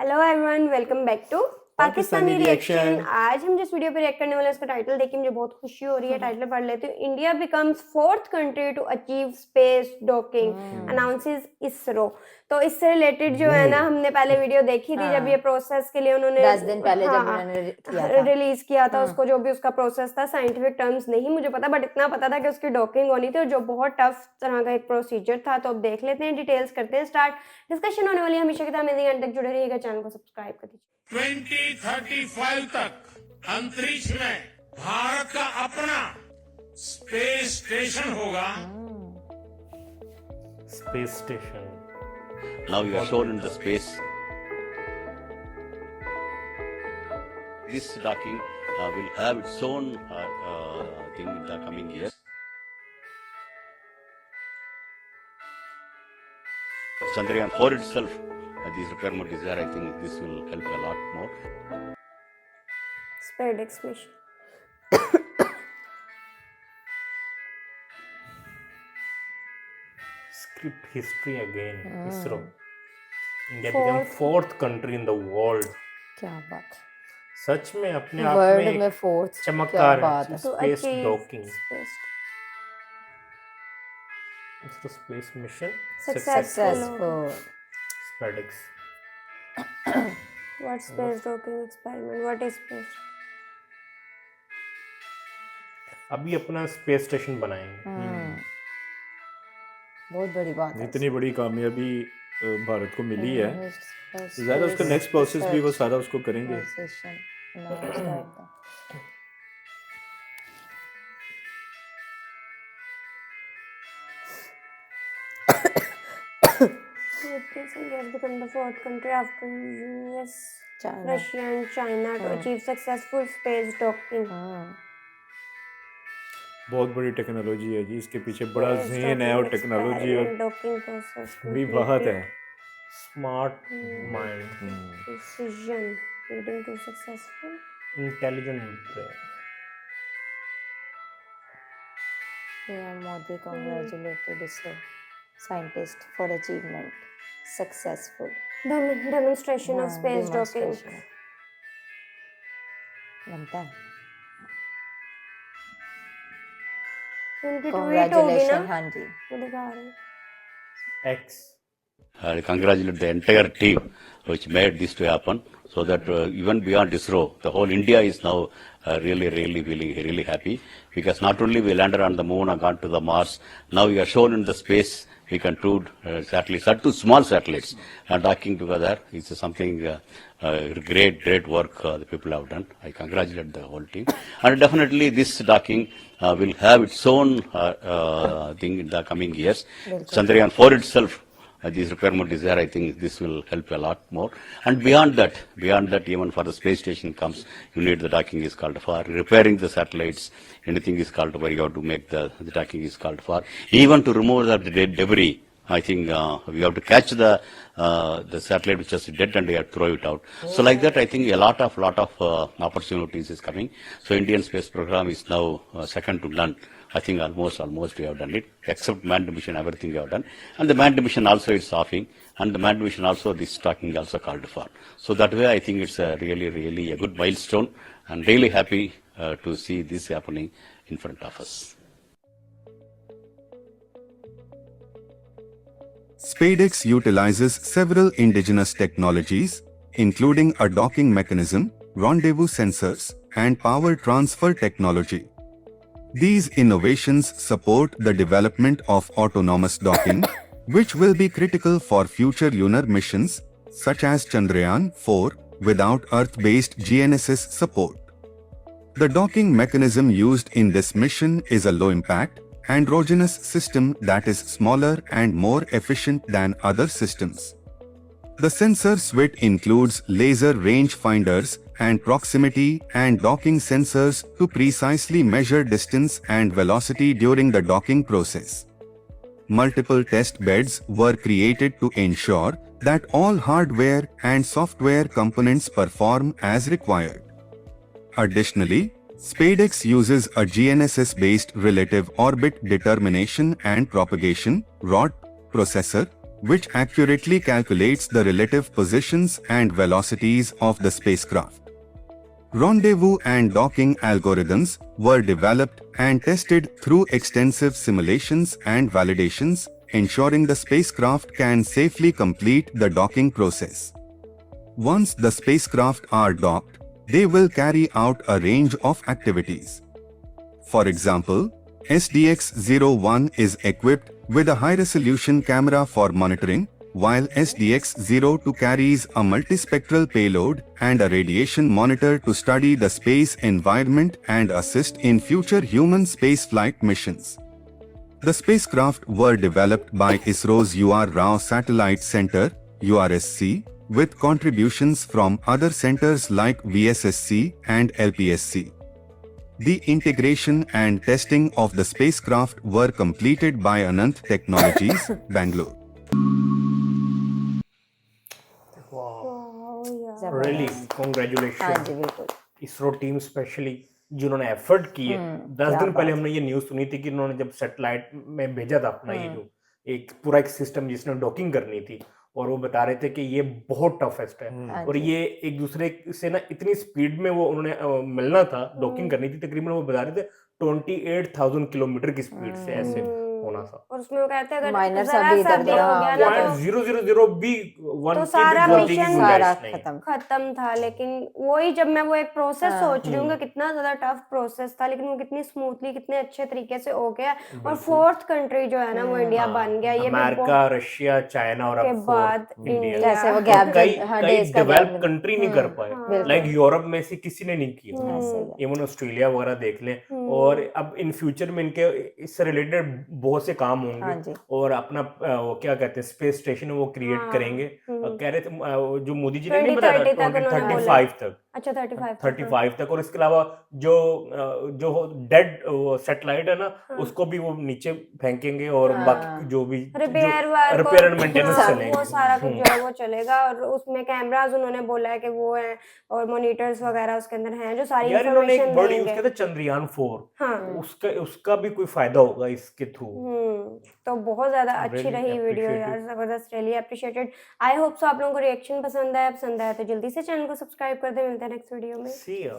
Hello everyone, welcome back to Pakistani reaction. आज हम जिस वीडियो पे रिएक्ट करने वाले हैं उसका टाइटल देख के मुझे बहुत खुशी हो रही है। टाइटल पढ़ लेती हूँ। India becomes fourth country to achieve space docking, announces ISRO. तो इससे रिलेटेड जो है ना, हमने पहले वीडियो देखी थी जब ये प्रोसेस के लिए उन्होंने 10 दिन पहले जब उन्होंने किया था रिलीज किया था उसको, जो भी उसका प्रोसेस था। साइंटिफिक टर्म्स नहीं मुझे पता, बट इतना पता था कि उसकी डॉकिंग होनी थी और जो बहुत टफ तरह का एक प्रोसीजर था। तो अब देख लेते हैं, डिटेल्स करते हैं स्टार्ट। डिस्कशन होने वाली है, हमेशा की तरह अमेजिंग एंड तक जुड़े रहिएगा, चैनल को सब्सक्राइब कर दीजिए। 2035 तक अंतरिक्ष में भारत का अपना स्पेस स्टेशन होगा। Space station. Now you are shown in the space. This docking will have its own thing in the coming years. Chandrayaan 4 itself, this repairment is there. I think this will help a lot more. SpaceX mission. Script history again. ISRO. India became fourth country in the world. क्या बात सच में अपने आप world में में एक fourth चमत्कार क्या बात है। है। To Space achieve docking. space ISRO space mission successful. SpaceX. What space docking experiment? What is space? अभी अपना स्पेस स्टेशन बनाएंगे। बहुत बड़ी बात है। इतनी बड़ी कामयाबी भारत को मिली है, तो ज़्यादा उसका नेक्स्ट प्रोसेस भी वो सारा उसको करेंगे। Recently has become the fourth country after US, China. Russia and China to achieve successful space docking. बहुत बड़ी टेक्नोलॉजी है जी, इसके पीछे बड़ा ज़हन है और टेक्नोलॉजी और डॉकिंग प्रोसेस भी बहुत है। Smart mind, precision leading to successful. Intelligent brain. PM Modi congratulated ISRO scientist for achievement successful. Demonstration of space docking. demonstration. बनता है। उनकी ट्वीट होगी ना, Congratulations, हाँ जी। वो दिखा रहे हैं। X. I congratulate the entire team which made this to happen, so that even beyond ISRO, the whole India is now really feeling really happy, because not only we landed on the moon and gone to the Mars, now we are shown in the space. We can do satellites, or two small satellites, and docking together. It's something great work the people have done. I congratulate the whole team, and definitely this docking will have its own thing in the coming years. Chandrayaan 4 itself. This repairment is there. I think this will help a lot more. And beyond that, even for the space station comes, you need the docking is called for. Repairing the satellites, anything is called for. You have to make the docking is called for. Even to remove the debris, I think we have to catch the satellite which is dead and we have to throw it out. So like that, I think a lot of opportunities is coming. So Indian space program is now second to none. I think almost we have done it, except manned mission, everything we have done. And the manned mission also it's offing, and the manned mission also this talking also called for. So that way I think it's a really a good milestone, and really happy to see this happening in front of us. SpaceX utilizes several indigenous technologies, including a docking mechanism, rendezvous sensors, and power transfer technology. These innovations support the development of autonomous docking, which will be critical for future lunar missions, such as Chandrayaan 4, without Earth-based GNSS support. The docking mechanism used in this mission is a low-impact, androgynous system that is smaller and more efficient than other systems. The sensor suite includes laser rangefinders and proximity and docking sensors to precisely measure distance and velocity during the docking process. Multiple test beds were created to ensure that all hardware and software components perform as required. Additionally, SpaceX uses a GNSS-based relative orbit determination and propagation (ROD) processor which accurately calculates the relative positions and velocities of the spacecraft. Rendezvous and docking algorithms were developed and tested through extensive simulations and validations, ensuring the spacecraft can safely complete the docking process. Once the spacecraft are docked, they will carry out a range of activities. For example, SDX-01 is equipped with a high-resolution camera for monitoring, while SDX-02 carries a multispectral payload and a radiation monitor to study the space environment and assist in future human spaceflight missions. The spacecraft were developed by ISRO's UR Rao Satellite Center, URSC, with contributions from other centers like VSSC and LPSC. The integration and testing of the spacecraft were completed by Anant Technologies, Bangalore. Really हाँ congratulation जी बिल्कुल। ISRO team specially जिन्होंने effort किए। 10 क्या दिन पहले बात। हमने ये न्यूज़ सुनी थी कि उन्होंने जब सैटेलाइट में भेजा था अपना ये जो एक पूरा एक सिस्टम जिसने डॉकिंग करनी थी, और वो बता रहे थे कि ये बहुत टफेस्ट है हाँ और जी। ये एक दूसरे से ना इतनी स्पीड में वो उन्होंने मिलना था, डॉकिंग करनी थी, तकरीबन वो बता रहे थे 28,000 किलोमीटर की स्पीड से ऐसे होना था। और उसमें वो कहते हैं अगर Minor सा जरा भी सा इधर भी उधर, हो हाँ, गया ना पॉइंट तो 000 भी वन तो की सारा भी गलती की मिशन गुंजाइश सारा नहीं। खत्म। खत्म था। लेकिन वही जब मैं वो एक प्रोसेस हाँ। सोच रही हूँ कि कितना ज्यादा टफ प्रोसेस था, लेकिन वो कितनी स्मूथली कितने अच्छे तरीके से हो गया। और फोर्थ कंट्री जो है ना वो इंडिया बन गया। ये भी अमेरिका, रशिया, चाइना और के अब बाद इंडिया। जैसे वो और गैप कई हाँ, कई days का डेवलप gap कंट्री नहीं कर पाए, बिल्कुल। लाइक यूरोप में से किसी ने नहीं किया, ऐसे ही है। इवन ऑस्ट्रेलिया वगैरह देख लें। और अब इन फ्यूचर में इनके इससे रिलेटेड बहुत से काम हाँ होंगे जी। और अपना वो क्या कहते हैं स्पेस स्टेशन वो क्रिएट हाँ, करेंगे। कह रहे थे जो मोदी जी ने नहीं 2030 बताया तक उन्होंने बोला। 2035 तक, अच्छा 35 35 तक। और इसके अलावा जो जो डेड सैटेलाइट है ना उसको भी वो नीचे फेंकेंगे और बाकी जो भी रिपेयर रिपेयर एंड मेंटेनेंस चलेंगे। वो सारा कुछ जो है वो चलेगा। और उसमें कैमरास उन्होंने बोला है कि वो है और मॉनिटर्स वगैरह उसके अंदर हैं जो सारी यार इन्होंने एक इंफॉर्मेशन वर्ड यूज देंगे। किया था चंद्रयान 4, हाँ। उसका भी कोई फायदा होगा इसके थ्रू। तो बहुत ज्यादा अच्छी Really रही वीडियो appreciated. यार, जबरदस्त, really appreciated. I hope so आप लोगों को रिएक्शन पसंद आया तो जल्दी से चैनल को सब्सक्राइब कर दे। मिलते हैं नेक्स्ट वीडियो में। See ya.